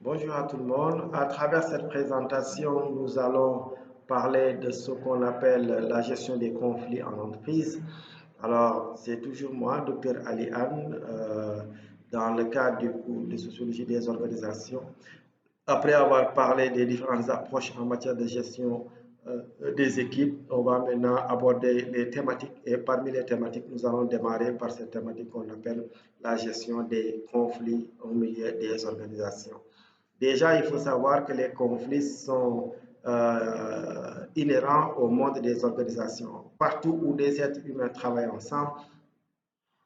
Bonjour à tout le monde. À travers cette présentation, nous allons parler de ce qu'on appelle la gestion des conflits en entreprise. Alors, c'est toujours moi, Dr Ali Anne, dans le cadre du cours de sociologie des organisations. Après avoir parlé des différentes approches en matière de gestion des équipes, on va maintenant aborder les thématiques. Et parmi les thématiques, nous allons démarrer par cette thématique qu'on appelle la gestion des conflits au milieu des organisations. Déjà, il faut savoir que les conflits sont inhérents au monde des organisations. Partout où des êtres humains travaillent ensemble,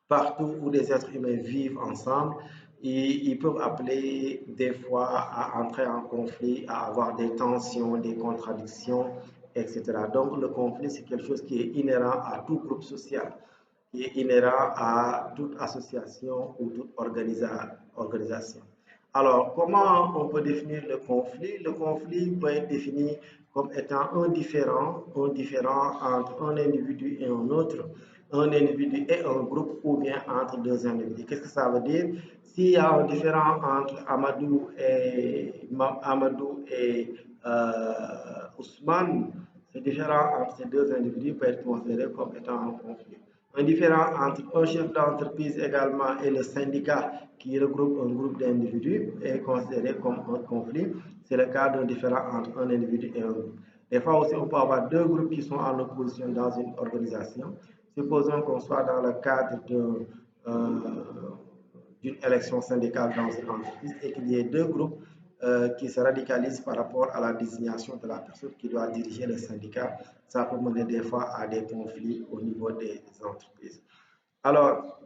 partout où des êtres humains vivent ensemble, ils peuvent appeler des fois à entrer en conflit, à avoir des tensions, des contradictions, etc. Donc le conflit, c'est quelque chose qui est inhérent à tout groupe social, qui est inhérent à toute association ou toute organisation. Alors, comment on peut définir le conflit? Le conflit peut être défini comme étant un différent entre un individu et un autre, un individu et un groupe, ou bien entre deux individus. Qu'est-ce que ça veut dire? S'il y a un différent entre Amadou et Ousmane, ce différent entre ces deux individus peut être considéré comme étant un conflit. Un différent entre un chef d'entreprise également et le syndicat qui regroupe un groupe d'individus est considéré comme un conflit. C'est le cas d'un différent entre un individu et un groupe. Des fois aussi, on peut avoir deux groupes qui sont en opposition dans une organisation. Supposons qu'on soit dans le cadre d'une élection syndicale dans une entreprise et qu'il y ait deux groupes qui se radicalisent par rapport à la désignation de la personne qui doit diriger le syndicat. Ça peut mener des fois à des conflits au niveau des entreprises. Alors,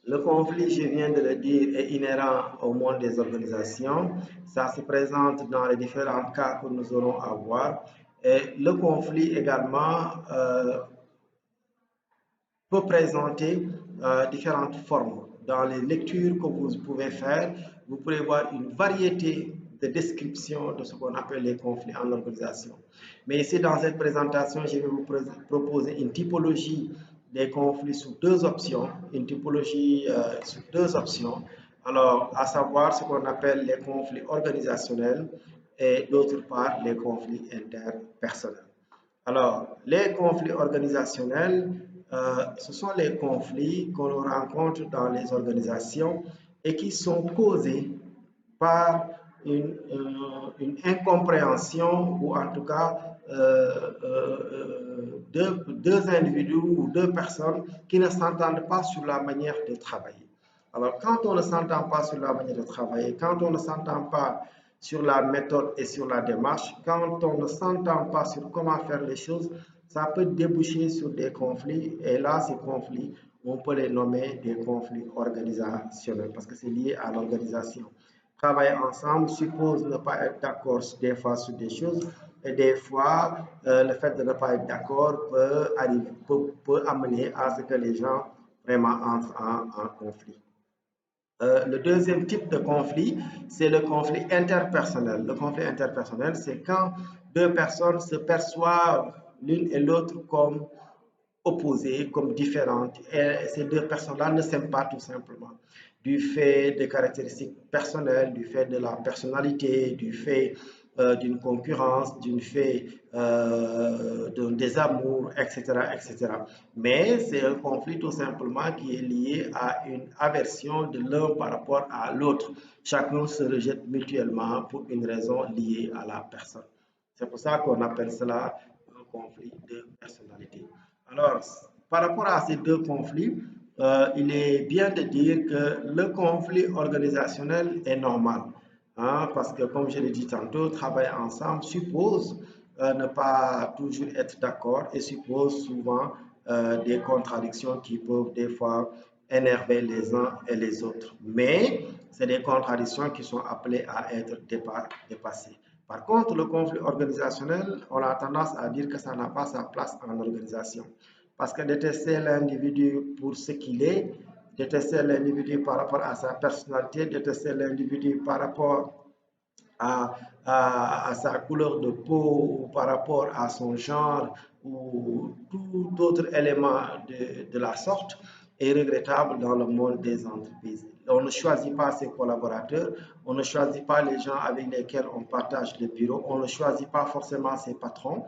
le conflit, je viens de le dire, est inhérent au monde des organisations. Ça se présente dans les différents cas que nous aurons à voir. Et le conflit également peut présenter différentes formes. Dans les lectures que vous pouvez faire, vous pourrez voir une variété de descriptions de ce qu'on appelle les conflits en organisation. Mais ici, dans cette présentation, je vais vous proposer une typologie des conflits sous deux options, une typologie sous deux options. Alors, à savoir ce qu'on appelle les conflits organisationnels et d'autre part les conflits interpersonnels. Alors, les conflits organisationnels, ce sont les conflits que l'on rencontre dans les organisations et qui sont causés par une incompréhension ou en tout cas deux individus ou deux personnes qui ne s'entendent pas sur la manière de travailler. Alors, quand on ne s'entend pas sur la manière de travailler, quand on ne s'entend pas sur la méthode et sur la démarche, quand on ne s'entend pas sur comment faire les choses, ça peut déboucher sur des conflits. Et là, ces conflits, on peut les nommer des conflits organisationnels parce que c'est lié à l'organisation. Travailler ensemble suppose ne pas être d'accord des fois sur des choses et des fois, le fait de ne pas être d'accord peut amener à ce que les gens vraiment entrent en conflit. Le deuxième type de conflit, c'est le conflit interpersonnel. Le conflit interpersonnel, c'est quand deux personnes se perçoivent l'une et l'autre comme opposées, comme différentes. Et ces deux personnes-là ne s'aiment pas tout simplement. Du fait des caractéristiques personnelles, du fait de la personnalité, du fait d'une concurrence, du fait d'un désamour, etc., etc. Mais c'est un conflit tout simplement qui est lié à une aversion de l'un par rapport à l'autre. Chacun se rejette mutuellement pour une raison liée à la personne. C'est pour ça qu'on appelle cela un conflit de personnalité. Alors, par rapport à ces deux conflits, il est bien de dire que le conflit organisationnel est normal. Hein, parce que, comme je l'ai dit tantôt, travailler ensemble suppose ne pas toujours être d'accord et suppose souvent des contradictions qui peuvent des fois énerver les uns et les autres. Mais c'est des contradictions qui sont appelées à être dépassées. Par contre, le conflit organisationnel, on a tendance à dire que ça n'a pas sa place en organisation. Parce que détester l'individu pour ce qu'il est, détester l'individu par rapport à sa personnalité, détester l'individu par rapport à sa couleur de peau ou par rapport à son genre ou tout autre élément de la sorte est regrettable dans le monde des entreprises. On ne choisit pas ses collaborateurs, on ne choisit pas les gens avec lesquels on partage le bureau, on ne choisit pas forcément ses patrons.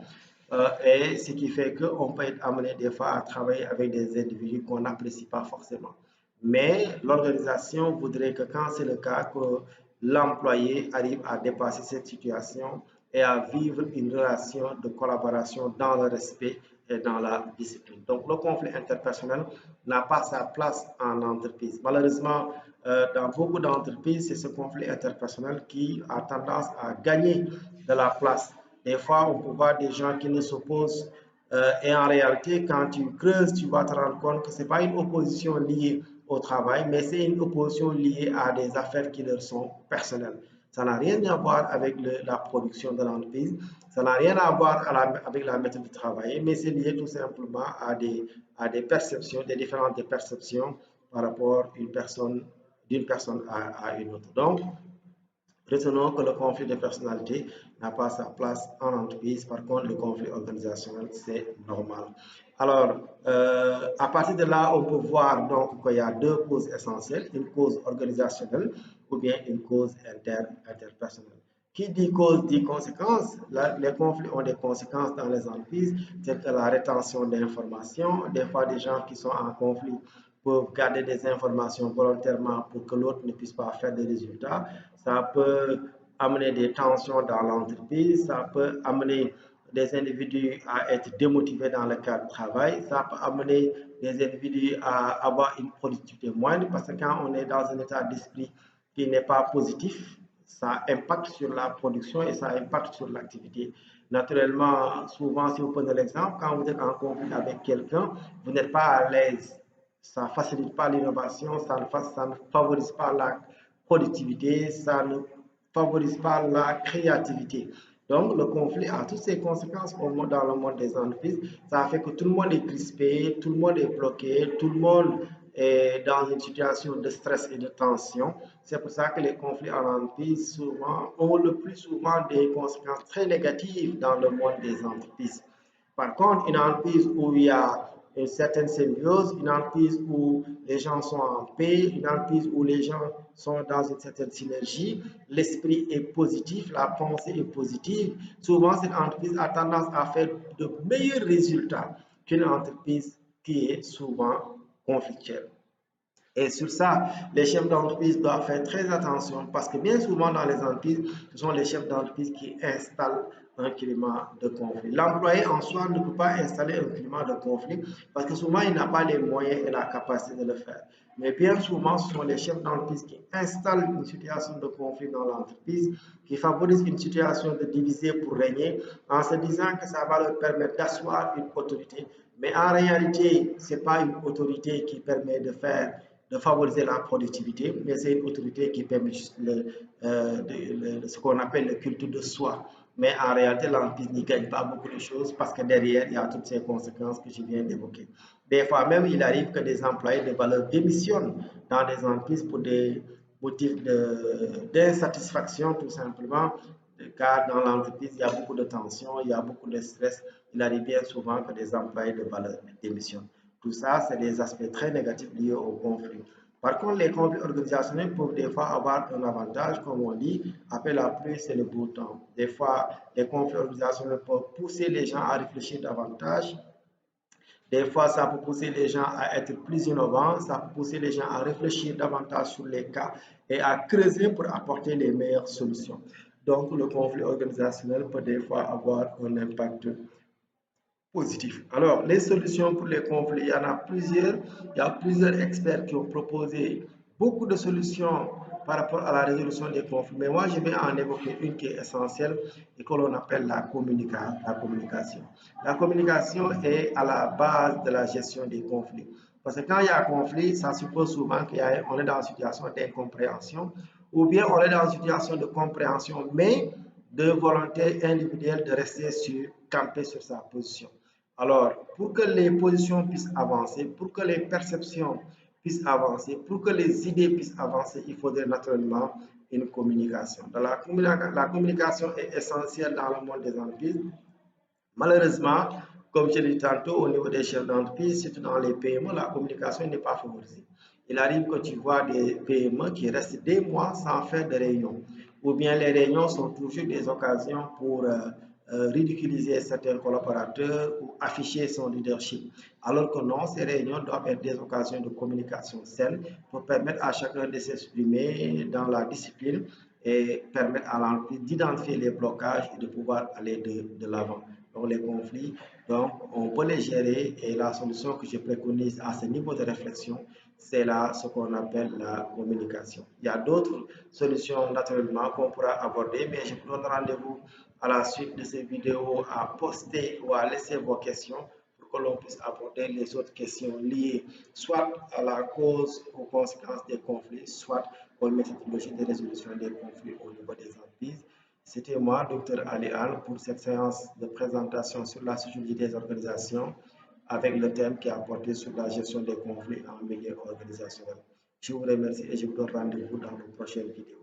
Et ce qui fait qu'on peut être amené des fois à travailler avec des individus qu'on n'apprécie pas forcément. Mais l'organisation voudrait que quand c'est le cas, que l'employé arrive à dépasser cette situation et à vivre une relation de collaboration dans le respect et dans la discipline. Donc le conflit interpersonnel n'a pas sa place en entreprise. Malheureusement, dans beaucoup d'entreprises, c'est ce conflit interpersonnel qui a tendance à gagner de la place. Des fois, on peut voir des gens qui ne s'opposent et en réalité, quand tu creuses, tu vas te rendre compte que ce n'est pas une opposition liée au travail, mais c'est une opposition liée à des affaires qui leur sont personnelles. Ça n'a rien à voir avec la production de l'entreprise, ça n'a rien à voir avec la méthode de travail, mais c'est lié tout simplement à des perceptions, des différentes perceptions par rapport à d'une personne à une autre. Donc, retenons que le conflit de personnalité n'a pas sa place en entreprise. Par contre, le conflit organisationnel, c'est normal. Alors, à partir de là, on peut voir donc qu'il y a deux causes essentielles, une cause organisationnelle ou bien une cause interpersonnelle. Qui dit cause dit conséquence. Les conflits ont des conséquences dans les entreprises, telles que la rétention d'informations. Des fois, des gens qui sont en conflit peuvent garder des informations volontairement pour que l'autre ne puisse pas faire des résultats. Ça peut amener des tensions dans l'entreprise, ça peut amener des individus à être démotivés dans le cadre de travail, ça peut amener des individus à avoir une productivité moindre parce que quand on est dans un état d'esprit qui n'est pas positif, ça impacte sur la production et ça impacte sur l'activité. Naturellement, souvent, si vous prenez l'exemple, quand vous êtes en conflit avec quelqu'un, vous n'êtes pas à l'aise. Ça ne facilite pas l'innovation, ça ne favorise pas la productivité, ça ne favorise pas la créativité. Donc, le conflit a toutes ses conséquences dans le monde des entreprises. Ça fait que tout le monde est crispé, tout le monde est bloqué, tout le monde est dans une situation de stress et de tension. C'est pour ça que les conflits en entreprise ont le plus souvent des conséquences très négatives dans le monde des entreprises. Par contre, une entreprise où il y a une certaine symbiose, une entreprise où les gens sont en paix, une entreprise où les gens sont dans une certaine synergie, l'esprit est positif, la pensée est positive. Souvent, cette entreprise a tendance à faire de meilleurs résultats qu'une entreprise qui est souvent conflictuelle. Et sur ça, les chefs d'entreprise doivent faire très attention parce que bien souvent dans les entreprises, ce sont les chefs d'entreprise qui installent un climat de conflit. L'employé en soi ne peut pas installer un climat de conflit parce que souvent il n'a pas les moyens et la capacité de le faire. Mais bien souvent, ce sont les chefs d'entreprise qui installent une situation de conflit dans l'entreprise, qui favorisent une situation de diviser pour régner en se disant que ça va leur permettre d'asseoir une autorité. Mais en réalité, ce n'est pas une autorité qui permet de favoriser la productivité, mais c'est une autorité qui permet juste ce qu'on appelle le culte de soi. Mais en réalité, l'entreprise n'y gagne pas beaucoup de choses parce que derrière, il y a toutes ces conséquences que je viens d'évoquer. Des fois même, il arrive que des employés de valeur démissionnent dans des entreprises pour des motifs d'insatisfaction tout simplement, car dans l'entreprise, il y a beaucoup de tensions, il y a beaucoup de stress. Il arrive bien souvent que des employés de valeur démissionnent. Tout ça, c'est des aspects très négatifs liés au conflit. Par contre, les conflits organisationnels peuvent des fois avoir un avantage, comme on dit, après la pluie, c'est le beau temps. Des fois, les conflits organisationnels peuvent pousser les gens à réfléchir davantage. Des fois, ça peut pousser les gens à être plus innovants, ça peut pousser les gens à réfléchir davantage sur les cas et à creuser pour apporter les meilleures solutions. Donc, le conflit organisationnel peut des fois avoir un impact positif. Alors, les solutions pour les conflits, il y en a plusieurs. Il y a plusieurs experts qui ont proposé beaucoup de solutions par rapport à la résolution des conflits. Mais moi, je vais en évoquer une qui est essentielle et que l'on appelle la communication. La communication est à la base de la gestion des conflits. Parce que quand il y a un conflit, ça suppose souvent qu'on est dans une situation d'incompréhension ou bien on est dans une situation de compréhension, mais de volonté individuelle de rester campé sur sa position. Alors, pour que les positions puissent avancer, pour que les perceptions puissent avancer, pour que les idées puissent avancer, il faudrait naturellement une communication. La communication est essentielle dans le monde des entreprises. Malheureusement, comme je l'ai dit tantôt, au niveau des chefs d'entreprise, surtout dans les PME, la communication n'est pas favorisée. Il arrive que tu vois des PME qui restent des mois sans faire de réunion, ou bien les réunions sont toujours des occasions pour ridiculiser certains collaborateurs ou afficher son leadership. Alors que non, ces réunions doivent être des occasions de communication saine pour permettre à chacun de s'exprimer dans la discipline et permettre à l'entreprise d'identifier les blocages et de pouvoir aller de l'avant. Donc les conflits, donc on peut les gérer et la solution que je préconise à ce niveau de réflexion, c'est là ce qu'on appelle la communication. Il y a d'autres solutions naturellement qu'on pourra aborder, mais je vous donne rendez-vous à la suite de ces vidéos à poster ou à laisser vos questions pour que l'on puisse aborder les autres questions liées soit à la cause ou conséquences des conflits, soit aux méthodologies de résolution des conflits au niveau des entreprises. C'était moi, Dr Ali Al, pour cette séance de présentation sur la sociologie des organisations avec le thème qui a porté sur la gestion des conflits en milieu organisationnel. Je vous remercie et je vous donne rendez-vous dans nos prochaines vidéos.